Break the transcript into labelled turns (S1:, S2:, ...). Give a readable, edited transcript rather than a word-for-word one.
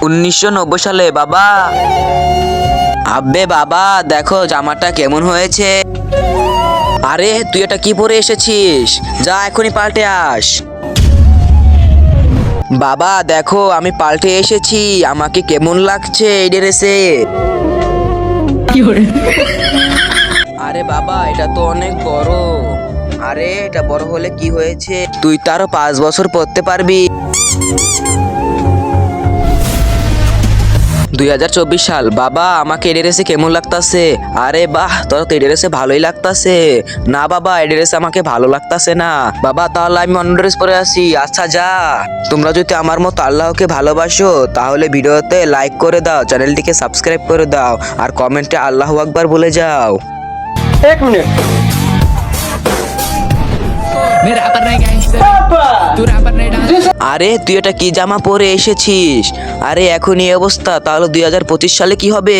S1: 1990 সালে বাবা। আব্বে বাবা দেখো জামাটা কেমন হয়েছে। আরে তুই এটা কি পরে এসেছিস? যা এখনই পাল্টে আস। বাবা দেখো আমি পাল্টে এসেছি, আমাকে কেমন লাগছে এই ড্রেসে। আরে বাবা এটা তো অনেক বড়। আরে এটা বড় হলে কি হয়েছে, তুই তো আরো 5 বছর পরতে পারবি। 2024 সাল বাবা, আমাকে এই ড্রেসে কেমন লাগতাছে? আরে বাহ তোর তো এই ড্রেসে ভালোই লাগতাছে। না বাবা এই ড্রেসে আমাকে ভালো লাগতাছে না। বাবা তাহলে আমি অন্য ড্রেস পরে আসি। আচ্ছা যা। তোমরা যদি আমার মতো আল্লাহকে ভালোবাসো তাহলে ভিডিওতে লাইক করে দাও, চ্যানেলটিকে সাবস্ক্রাইব করে দাও আর কমেন্টে আল্লাহু আকবার বলে যাও।
S2: एक मिनट
S3: मैं रैपर नहीं गैंगस्टर तू रैपर नहीं डांस
S1: আরে তুই এটা কি জামা পরে এসেছিস? আরে এখন এই অবস্থা, তাহলে 2025 সালে কি হবে?